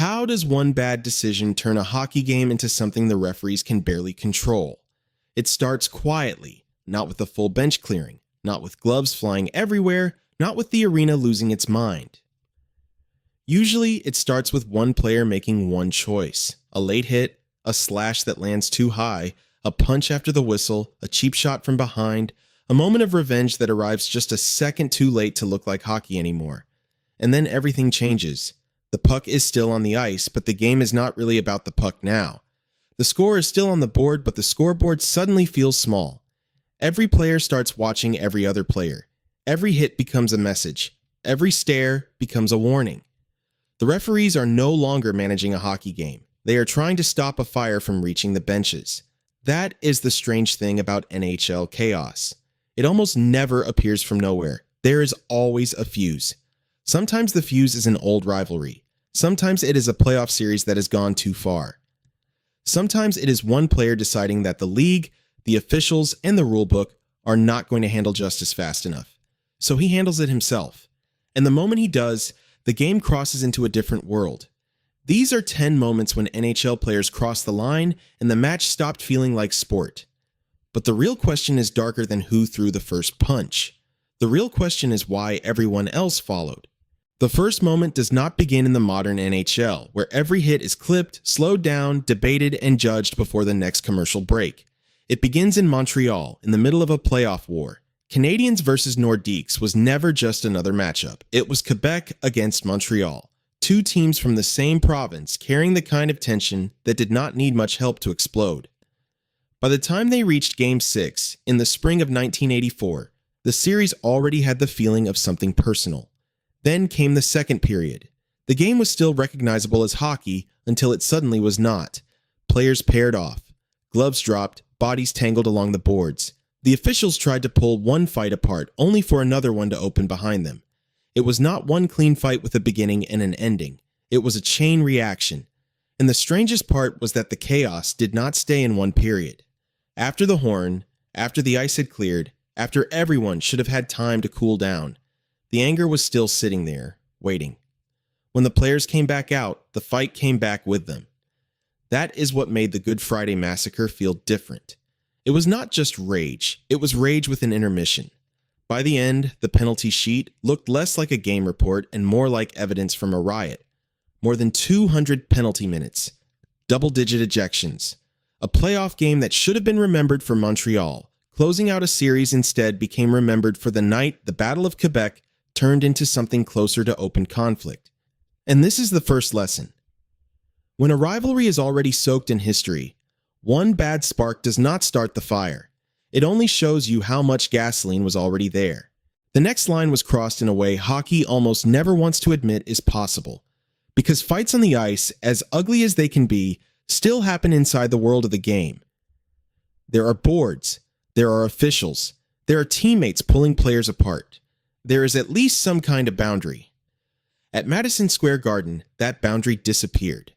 How does one bad decision turn a hockey game into something the referees can barely control? It starts quietly, not with a full bench clearing, not with gloves flying everywhere, not with the arena losing its mind. Usually, it starts with one player making one choice: a late hit, a slash that lands too high, a punch after the whistle, a cheap shot from behind, a moment of revenge that arrives just a second too late to look like hockey anymore. And then everything changes. The puck is still on the ice, but the game is not really about the puck now. The score is still on the board, but the scoreboard suddenly feels small. Every player starts watching every other player. Every hit becomes a message. Every stare becomes a warning. The referees are no longer managing a hockey game. They are trying to stop a fire from reaching the benches. That is the strange thing about NHL chaos. It almost never appears from nowhere. There is always a fuse. Sometimes the fuse is an old rivalry. Sometimes it is a playoff series that has gone too far. Sometimes it is one player deciding that the league, the officials, and the rulebook are not going to handle justice fast enough. So he handles it himself. And the moment he does, the game crosses into a different world. These are 10 moments when NHL players crossed the line and the match stopped feeling like sport. But the real question is darker than who threw the first punch. The real question is why everyone else followed. The first moment does not begin in the modern NHL, where every hit is clipped, slowed down, debated, and judged before the next commercial break. It begins in Montreal, in the middle of a playoff war. Canadiens versus Nordiques was never just another matchup. It was Quebec against Montreal, two teams from the same province carrying the kind of tension that did not need much help to explode. By the time they reached Game 6, in the spring of 1984, the series already had the feeling of something personal. Then came the second period. The game was still recognizable as hockey until it suddenly was not. Players paired off. Gloves dropped, bodies tangled along the boards. The officials tried to pull one fight apart, only for another one to open behind them. It was not one clean fight with a beginning and an ending. It was a chain reaction. And the strangest part was that the chaos did not stay in one period. After the horn, after the ice had cleared, after everyone should have had time to cool down, the anger was still sitting there, waiting. When the players came back out, the fight came back with them. That is what made the Good Friday Massacre feel different. It was not just rage, it was rage with an intermission. By the end, the penalty sheet looked less like a game report and more like evidence from a riot. More than 200 penalty minutes, double-digit ejections. A playoff game that should have been remembered for Montreal, closing out a series instead became remembered for the night the Battle of Quebec turned into something closer to open conflict. And this is the first lesson. When a rivalry is already soaked in history, one bad spark does not start the fire. It only shows you how much gasoline was already there. The next line was crossed in a way hockey almost never wants to admit is possible. Because fights on the ice, as ugly as they can be, still happen inside the world of the game. There are boards. There are officials. There are teammates pulling players apart. There is at least some kind of boundary. At Madison Square Garden, that boundary disappeared.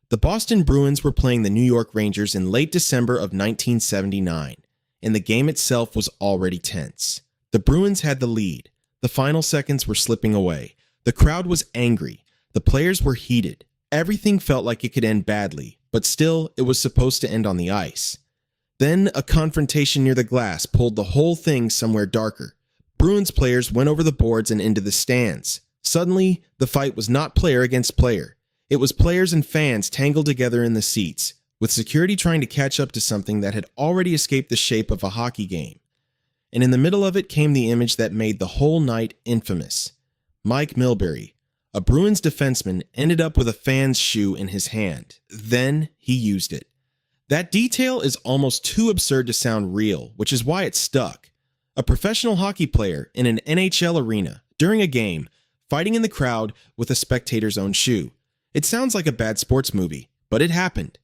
The Boston Bruins were playing the New York Rangers in late December of 1979, and the game itself was already tense. The Bruins had the lead. The final seconds were slipping away. The crowd was angry. The players were heated. Everything felt like it could end badly, but still, it was supposed to end on the ice. Then, a confrontation near the glass pulled the whole thing somewhere darker. Bruins players went over the boards and into the stands. Suddenly, the fight was not player against player. It was players and fans tangled together in the seats, with security trying to catch up to something that had already escaped the shape of a hockey game. And in the middle of it came the image that made the whole night infamous. Mike Milbury, a Bruins defenseman, ended up with a fan's shoe in his hand. Then he used it. That detail is almost too absurd to sound real, which is why it stuck. A professional hockey player in an NHL arena, during a game, fighting in the crowd with a spectator's own shoe. It sounds like a bad sports movie, but it happened.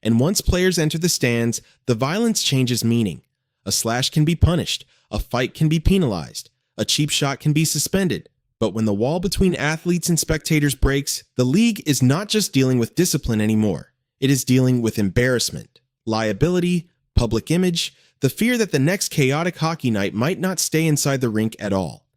And once players enter the stands, the violence changes meaning. A slash can be punished, a fight can be penalized, a cheap shot can be suspended. But when the wall between athletes and spectators breaks, the league is not just dealing with discipline anymore. It is dealing with embarrassment, liability, public image, the fear that the next chaotic hockey night might not stay inside the rink at all.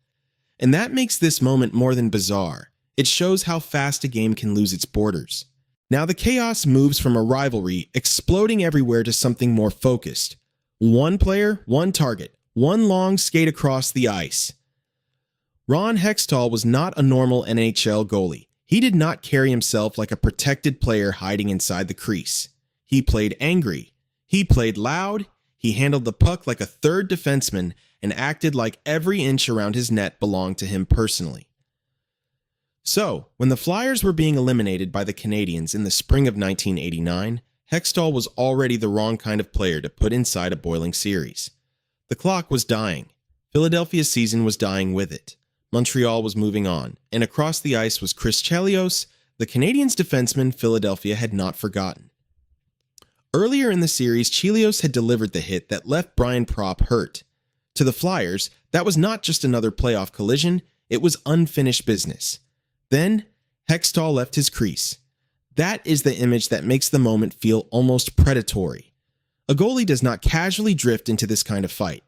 And that makes this moment more than bizarre. It shows how fast a game can lose its borders. Now the chaos moves from a rivalry exploding everywhere to something more focused. One player, one target, one long skate across the ice. Ron Hextall was not a normal NHL goalie. He did not carry himself like a protected player hiding inside the crease. He played angry. He played loud. He handled the puck like a third defenseman and acted like every inch around his net belonged to him personally. So, when the Flyers were being eliminated by the Canadiens in the spring of 1989, Hextall was already the wrong kind of player to put inside a boiling series. The clock was dying. Philadelphia's season was dying with it. Montreal was moving on, and across the ice was Chris Chelios, the Canadiens defenseman Philadelphia had not forgotten. Earlier in the series, Chelios had delivered the hit that left Brian Propp hurt. To the Flyers, that was not just another playoff collision, it was unfinished business. Then, Hextall left his crease. That is the image that makes the moment feel almost predatory. A goalie does not casually drift into this kind of fight.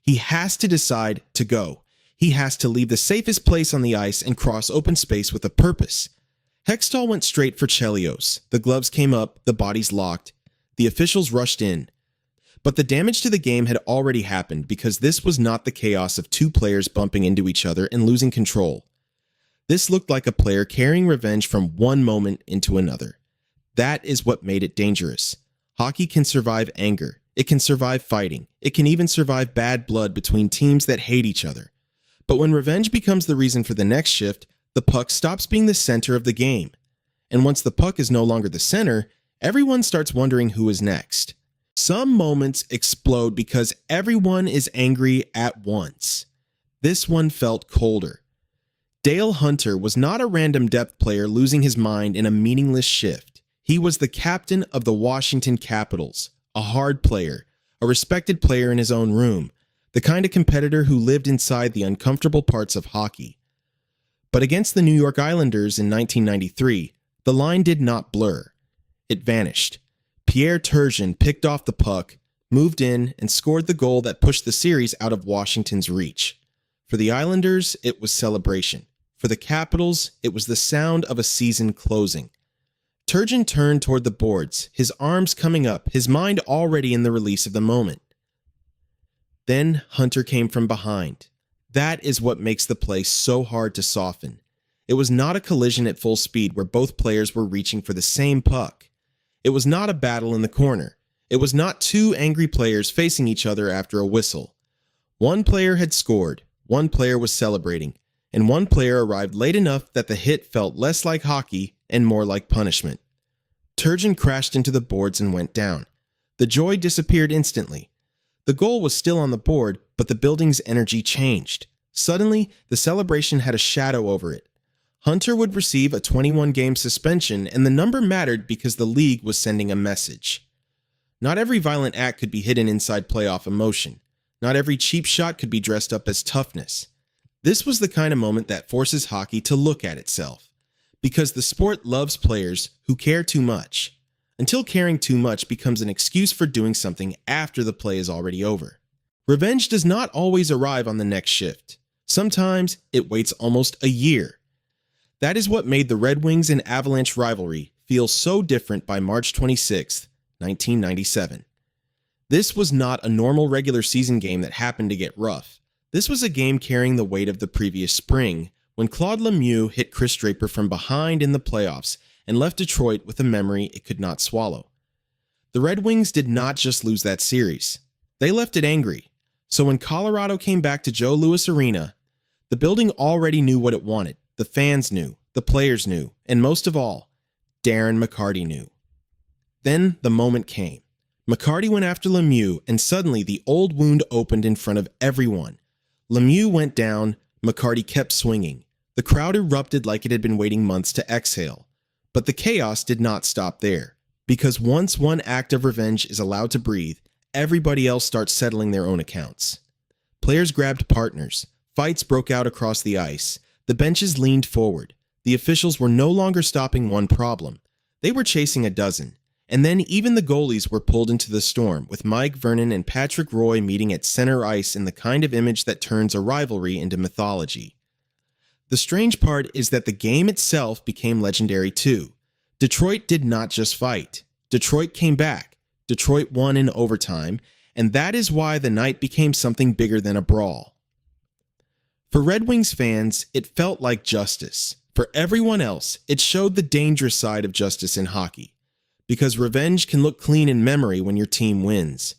He has to decide to go. He has to leave the safest place on the ice and cross open space with a purpose. Hextall went straight for Chelios. The gloves came up, the bodies locked. The officials rushed in. But the damage to the game had already happened because this was not the chaos of two players bumping into each other and losing control. This looked like a player carrying revenge from one moment into another. That is what made it dangerous. Hockey can survive anger. It can survive fighting. It can even survive bad blood between teams that hate each other. But when revenge becomes the reason for the next shift, the puck stops being the center of the game. And once the puck is no longer the center, everyone starts wondering who is next. Some moments explode because everyone is angry at once. This one felt colder. Dale Hunter was not a random depth player losing his mind in a meaningless shift. He was the captain of the Washington Capitals, a hard player, a respected player in his own room, the kind of competitor who lived inside the uncomfortable parts of hockey. But against the New York Islanders in 1993, the line did not blur. It vanished. Pierre Turgeon picked off the puck, moved in, and scored the goal that pushed the series out of Washington's reach. For the Islanders, it was celebration. For the Capitals, it was the sound of a season closing. Turgeon turned toward the boards, his arms coming up, his mind already in the release of the moment. Then Hunter came from behind. That is what makes the play so hard to soften. It was not a collision at full speed where both players were reaching for the same puck. It was not a battle in the corner. It was not two angry players facing each other after a whistle. One player had scored, one player was celebrating, and one player arrived late enough that the hit felt less like hockey and more like punishment. Turgeon crashed into the boards and went down. The joy disappeared instantly. The goal was still on the board, but the building's energy changed. Suddenly, the celebration had a shadow over it. Hunter would receive a 21-game suspension, and the number mattered because the league was sending a message. Not every violent act could be hidden inside playoff emotion. Not every cheap shot could be dressed up as toughness. This was the kind of moment that forces hockey to look at itself. Because the sport loves players who care too much, until caring too much becomes an excuse for doing something after the play is already over. Revenge does not always arrive on the next shift. Sometimes it waits almost a year. That is what made the Red Wings and Avalanche rivalry feel so different by March 26, 1997. This was not a normal regular season game that happened to get rough. This was a game carrying the weight of the previous spring, when Claude Lemieux hit Chris Draper from behind in the playoffs and left Detroit with a memory it could not swallow. The Red Wings did not just lose that series. They left it angry. So when Colorado came back to Joe Louis Arena, the building already knew what it wanted. The fans knew, the players knew, and most of all, Darren McCarty knew. Then the moment came. McCarty went after Lemieux, and suddenly the old wound opened in front of everyone. Lemieux went down, McCarty kept swinging. The crowd erupted like it had been waiting months to exhale. But the chaos did not stop there, because once one act of revenge is allowed to breathe, everybody else starts settling their own accounts. Players grabbed partners. Fights broke out across the ice. The benches leaned forward. The officials were no longer stopping one problem. They were chasing a dozen. And then even the goalies were pulled into the storm, with Mike Vernon and Patrick Roy meeting at center ice in the kind of image that turns a rivalry into mythology. The strange part is that the game itself became legendary too. Detroit did not just fight. Detroit came back. Detroit won in overtime, and that is why the night became something bigger than a brawl. For Red Wings fans, it felt like justice. For everyone else, it showed the dangerous side of justice in hockey. Because revenge can look clean in memory when your team wins.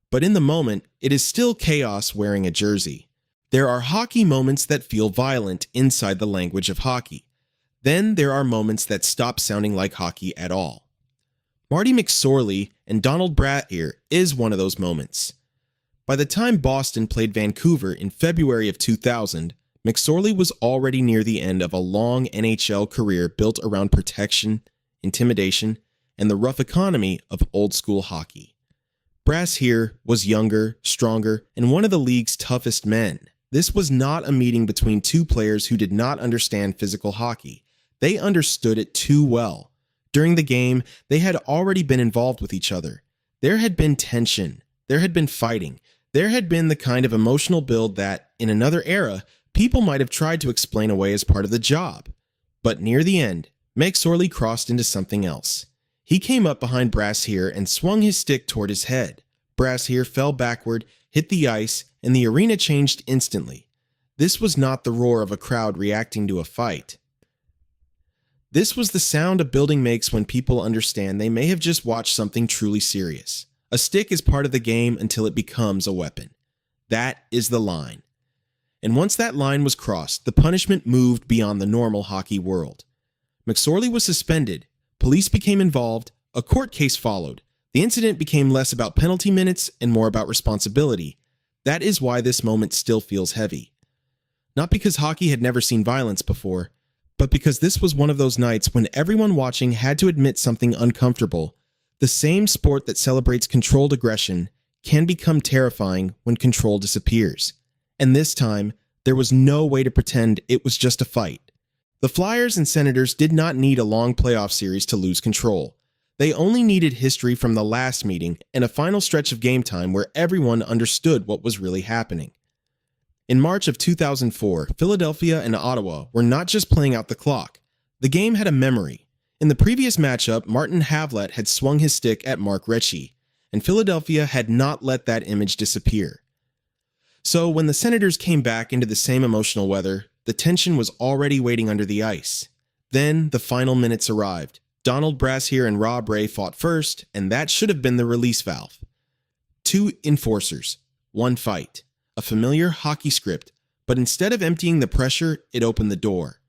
But in the moment, it is still chaos wearing a jersey. There are hockey moments that feel violent inside the language of hockey. Then there are moments that stop sounding like hockey at all. Marty McSorley and Donald Brashear is one of those moments. By the time Boston played Vancouver in February of 2000, McSorley was already near the end of a long NHL career built around protection, intimidation, and the rough economy of old-school hockey. Brashear was younger, stronger, and one of the league's toughest men. This was not a meeting between two players who did not understand physical hockey. They understood it too well. During the game, they had already been involved with each other. There had been tension. There had been fighting. There had been the kind of emotional build that, in another era, people might have tried to explain away as part of the job. But near the end, McSorley crossed into something else. He came up behind Brashear and swung his stick toward his head. Brashear fell backward, hit the ice, and the arena changed instantly. This was not the roar of a crowd reacting to a fight. This was the sound a building makes when people understand they may have just watched something truly serious. A stick is part of the game until it becomes a weapon. That is the line. And once that line was crossed, the punishment moved beyond the normal hockey world. McSorley was suspended. Police became involved. A court case followed. The incident became less about penalty minutes and more about responsibility. That is why this moment still feels heavy. Not because hockey had never seen violence before, but because this was one of those nights when everyone watching had to admit something uncomfortable. The same sport that celebrates controlled aggression can become terrifying when control disappears. And this time, there was no way to pretend it was just a fight. The Flyers and Senators did not need a long playoff series to lose control. They only needed history from the last meeting and a final stretch of game time where everyone understood what was really happening. In March of 2004, Philadelphia and Ottawa were not just playing out the clock. The game had a memory. In the previous matchup, Martin Havlat had swung his stick at Mark Recchi, and Philadelphia had not let that image disappear. So when the Senators came back into the same emotional weather, the tension was already waiting under the ice. Then the final minutes arrived. Donald Brashear and Rob Ray fought first, and that should have been the release valve. Two enforcers, one fight. A familiar hockey script, but instead of emptying the pressure, it opened the door.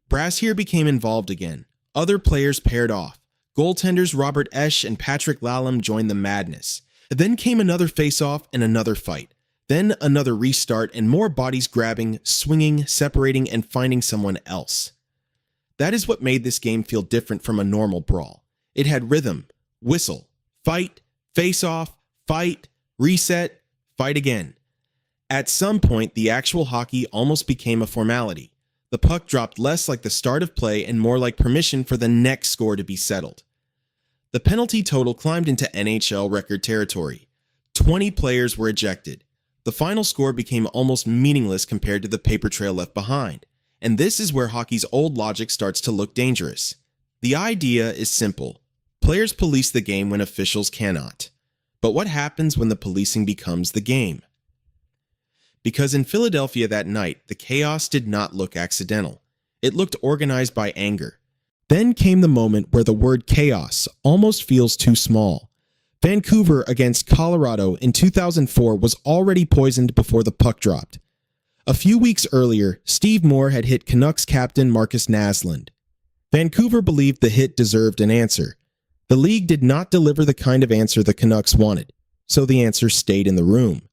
Brashear became involved again. Other players paired off. Goaltenders Robert Esch and Patrick Lallam joined the madness. Then came another face-off and another fight. Then another restart and more bodies grabbing, swinging, separating, and finding someone else. That is what made this game feel different from a normal brawl. It had rhythm, whistle, fight, face-off, fight, reset, fight again. At some point, the actual hockey almost became a formality. The puck dropped less like the start of play and more like permission for the next score to be settled. The penalty total climbed into NHL record territory. 20 players were ejected. The final score became almost meaningless compared to the paper trail left behind. And this is where hockey's old logic starts to look dangerous. The idea is simple. Players police the game when officials cannot. But what happens when the policing becomes the game? Because in Philadelphia that night, the chaos did not look accidental. It looked organized by anger. Then came the moment where the word chaos almost feels too small. Vancouver against Colorado in 2004 was already poisoned before the puck dropped. A few weeks earlier, Steve Moore had hit Canucks captain Marcus Naslund. Vancouver believed the hit deserved an answer. The league did not deliver the kind of answer the Canucks wanted, so the answer stayed in the room.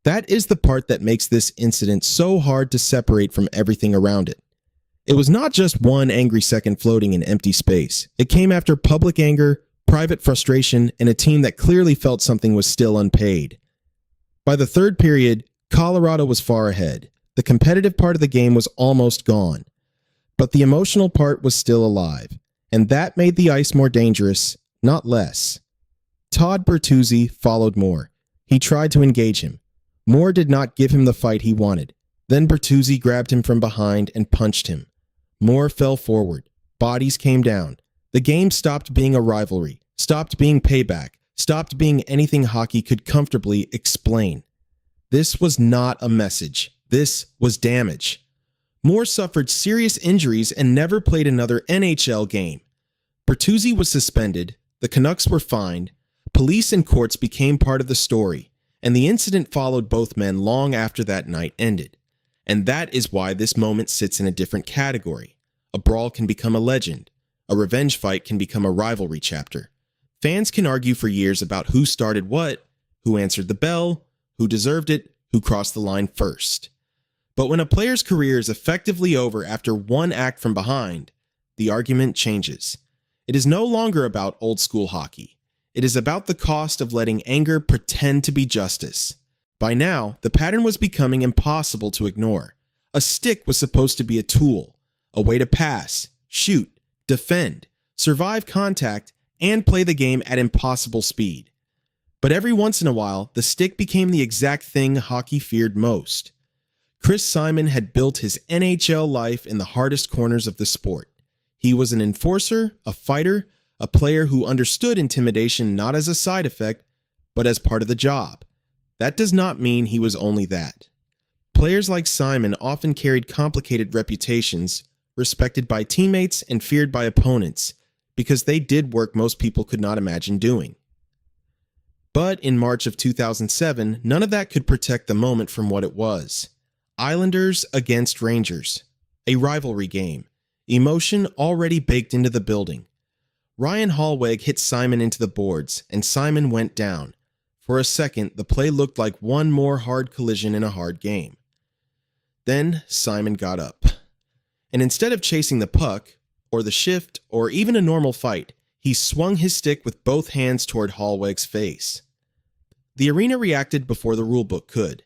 That is the part that makes this incident so hard to separate from everything around it. It was not just one angry second floating in empty space. It came after public anger, private frustration, and a team that clearly felt something was still unpaid. By the third period, Colorado was far ahead. The competitive part of the game was almost gone. But the emotional part was still alive, and that made the ice more dangerous, not less. Todd Bertuzzi followed Moore. He tried to engage him. Moore did not give him the fight he wanted. Then Bertuzzi grabbed him from behind and punched him. More fell forward. Bodies came down. The game stopped being a rivalry, stopped being payback, stopped being anything hockey could comfortably explain. This was not a message. This was damage. Moore suffered serious injuries and never played another NHL game. Bertuzzi was suspended, the Canucks were fined, police and courts became part of the story, and the incident followed both men long after that night ended. And that is why this moment sits in a different category. A brawl can become a legend. A revenge fight can become a rivalry chapter. Fans can argue for years about who started what, who answered the bell, who deserved it, who crossed the line first. But when a player's career is effectively over after one act from behind, the argument changes. It is no longer about old-school hockey. It is about the cost of letting anger pretend to be justice. By now, the pattern was becoming impossible to ignore. A stick was supposed to be a tool, a way to pass, shoot, defend, survive contact, and play the game at impossible speed. But every once in a while, the stick became the exact thing hockey feared most. Chris Simon had built his NHL life in the hardest corners of the sport. He was an enforcer, a fighter, a player who understood intimidation not as a side effect, but as part of the job. That does not mean he was only that. Players like Simon often carried complicated reputations, respected by teammates and feared by opponents, because they did work most people could not imagine doing. But in March of 2007, none of that could protect the moment from what it was. Islanders against Rangers. A rivalry game. Emotion already baked into the building. Ryan Hallweg hit Simon into the boards, and Simon went down. For a second, the play looked like one more hard collision in a hard game. Then Simon got up. And instead of chasing the puck, or the shift, or even a normal fight, he swung his stick with both hands toward Hallweg's face. The arena reacted before the rulebook could,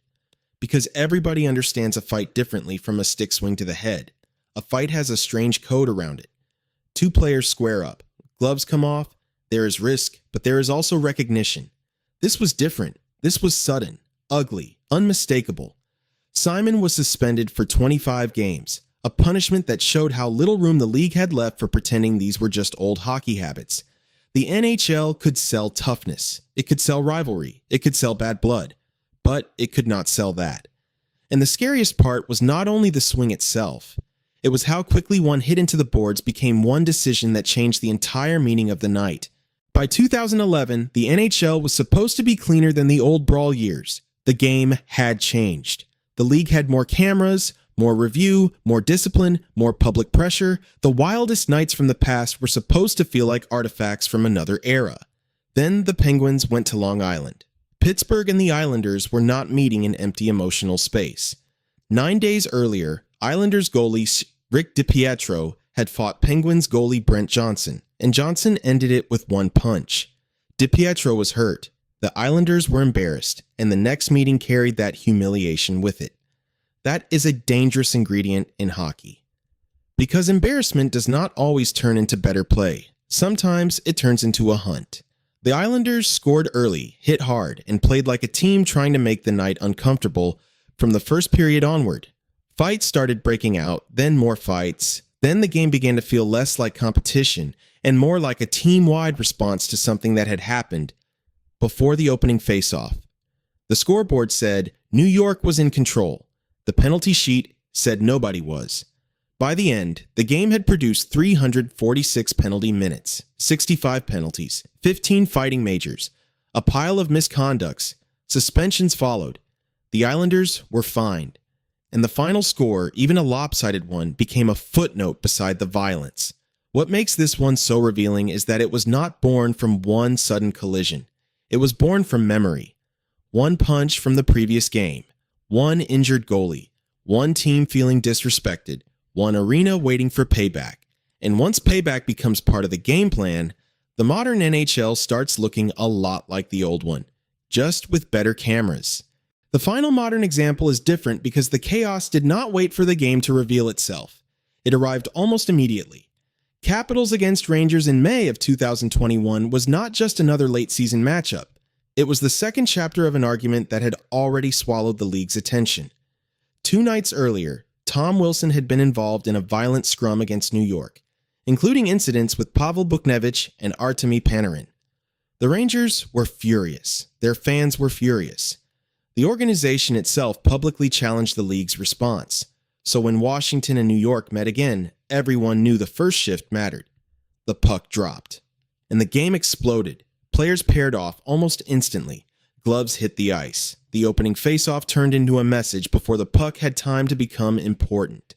because everybody understands a fight differently from a stick swing to the head. A fight has a strange code around it. Two players square up. Gloves come off. There is risk, but there is also recognition. This was different. This was sudden, ugly, unmistakable. Simon was suspended for 25 games, a punishment that showed how little room the league had left for pretending these were just old hockey habits. The NHL could sell toughness. It could sell rivalry. It could sell bad blood. But it could not sell that. And the scariest part was not only the swing itself. It was how quickly one hit into the boards became one decision that changed the entire meaning of the night. By 2011, the NHL was supposed to be cleaner than the old brawl years. The game had changed. The league had more cameras, more review, more discipline, more public pressure. The wildest nights from the past were supposed to feel like artifacts from another era. Then the Penguins went to Long Island. Pittsburgh and the Islanders were not meeting in empty emotional space. 9 days earlier, Islanders goalie Rick DiPietro had fought Penguins goalie Brent Johnson, and Johnson ended it with one punch. DiPietro was hurt. The Islanders were embarrassed, and the next meeting carried that humiliation with it. That is a dangerous ingredient in hockey. Because embarrassment does not always turn into better play. Sometimes it turns into a hunt. The Islanders scored early, hit hard, and played like a team trying to make the night uncomfortable from the first period onward. Fights started breaking out, then more fights. Then the game began to feel less like competition and more like a team-wide response to something that had happened before the opening face-off. The scoreboard said New York was in control. The penalty sheet said nobody was. By the end, the game had produced 346 penalty minutes, 65 penalties, 15 fighting majors, a pile of misconducts. Suspensions followed. The Islanders were fined. And the final score, even a lopsided one, became a footnote beside the violence. What makes this one so revealing is that it was not born from one sudden collision. It was born from memory. One punch from the previous game. One injured goalie. One team feeling disrespected. One arena waiting for payback. And once payback becomes part of the game plan, the modern NHL starts looking a lot like the old one, just with better cameras. The final modern example is different because the chaos did not wait for the game to reveal itself. It arrived almost immediately. Capitals against Rangers in May of 2021 was not just another late-season matchup. It was the second chapter of an argument that had already swallowed the league's attention. 2 nights earlier, Tom Wilson had been involved in a violent scrum against New York, including incidents with Pavel Buchnevich and Artemi Panarin. The Rangers were furious. Their fans were furious. The organization itself publicly challenged the league's response. So when Washington and New York met again, everyone knew the first shift mattered. The puck dropped. And the game exploded. Players paired off almost instantly. Gloves hit the ice. The opening faceoff turned into a message before the puck had time to become important.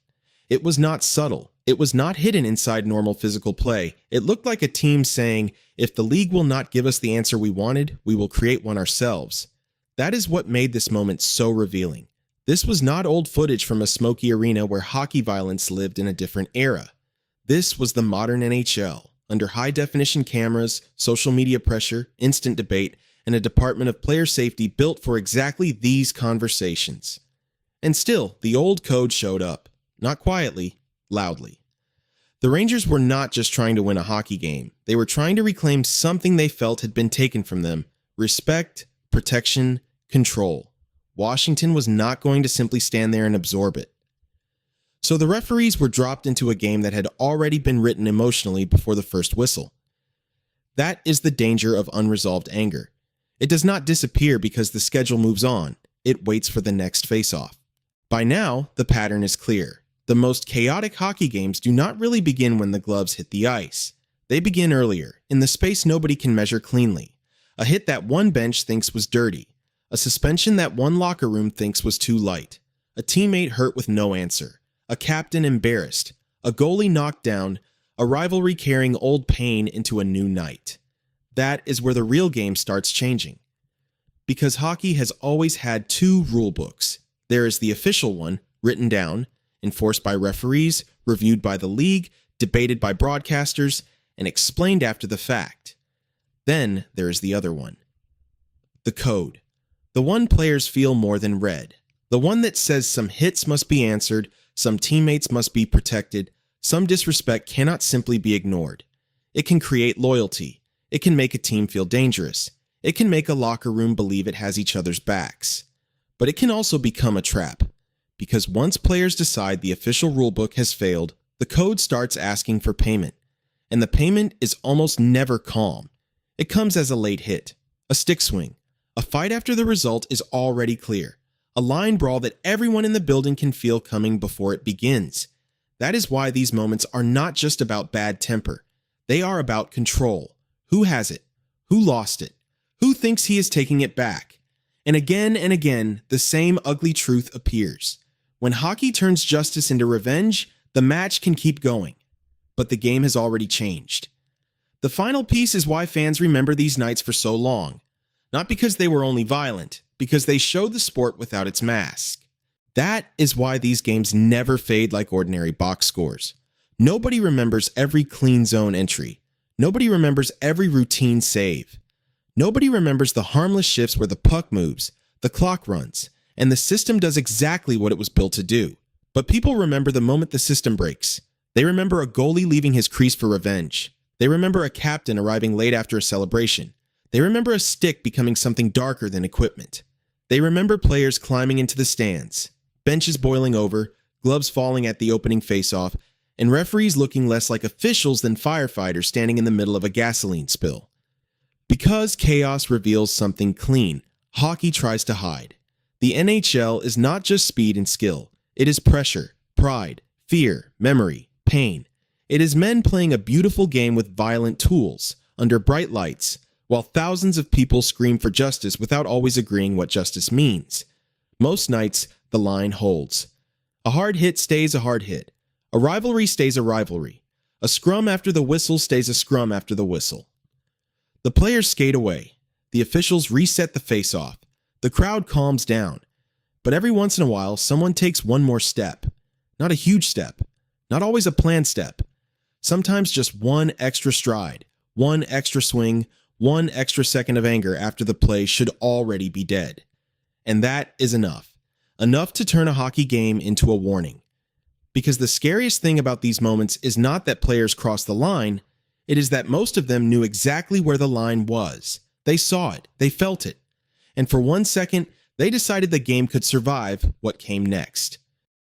It was not subtle. It was not hidden inside normal physical play. It looked like a team saying, if the league will not give us the answer we wanted, we will create one ourselves. That is what made this moment so revealing. This was not old footage from a smoky arena where hockey violence lived in a different era. This was the modern NHL, under high-definition cameras, social media pressure, instant debate, and a department of player safety built for exactly these conversations. And still, the old code showed up. Not quietly, loudly. The Rangers were not just trying to win a hockey game. They were trying to reclaim something they felt had been taken from them: respect, protection, control. Washington was not going to simply stand there and absorb it. So the referees were dropped into a game that had already been written emotionally before the first whistle. That is the danger of unresolved anger. It does not disappear because the schedule moves on. It waits for the next face-off. By now, the pattern is clear. The most chaotic hockey games do not really begin when the gloves hit the ice. They begin earlier, in the space nobody can measure cleanly. A hit that one bench thinks was dirty. A suspension that one locker room thinks was too light. A teammate hurt with no answer. A captain embarrassed. A goalie knocked down. A rivalry carrying old pain into a new night. That is where the real game starts changing. Because hockey has always had 2 rule books. There is the official one, written down, enforced by referees, reviewed by the league, debated by broadcasters, and explained after the fact. Then there is the other one. The code. The one players feel more than read. The one that says some hits must be answered, some teammates must be protected, some disrespect cannot simply be ignored. It can create loyalty. It can make a team feel dangerous. It can make a locker room believe it has each other's backs. But it can also become a trap. Because once players decide the official rulebook has failed, the code starts asking for payment. And the payment is almost never calm. It comes as a late hit, a stick swing, a fight after the result is already clear, a line brawl that everyone in the building can feel coming before it begins. That is why these moments are not just about bad temper. They are about control. Who has it? Who lost it? Who thinks he is taking it back? And again, the same ugly truth appears. When hockey turns justice into revenge, the match can keep going. But the game has already changed. The final piece is why fans remember these nights for so long. Not because they were only violent, because they showed the sport without its mask. That is why these games never fade like ordinary box scores. Nobody remembers every clean zone entry. Nobody remembers every routine save. Nobody remembers the harmless shifts where the puck moves, the clock runs, and the system does exactly what it was built to do. But people remember the moment the system breaks. They remember a goalie leaving his crease for revenge. They remember a captain arriving late after a celebration. They remember a stick becoming something darker than equipment. They remember players climbing into the stands, benches boiling over, gloves falling at the opening faceoff, and referees looking less like officials than firefighters standing in the middle of a gasoline spill. Because chaos reveals something clean, hockey tries to hide. The NHL is not just speed and skill. It is pressure, pride, fear, memory, pain. It is men playing a beautiful game with violent tools, under bright lights, while thousands of people scream for justice without always agreeing what justice means. Most nights, the line holds. A hard hit stays a hard hit. A rivalry stays a rivalry. A scrum after the whistle stays a scrum after the whistle. The players skate away. The officials reset the face-off. The crowd calms down. But every once in a while, someone takes one more step. Not a huge step. Not always a planned step. Sometimes just one extra stride, one extra swing, one extra second of anger after the play should already be dead. And that is enough. Enough to turn a hockey game into a warning. Because the scariest thing about these moments is not that players cross the line, it is that most of them knew exactly where the line was. They saw it. They felt it. And for 1 second, They decided the game could survive what came next.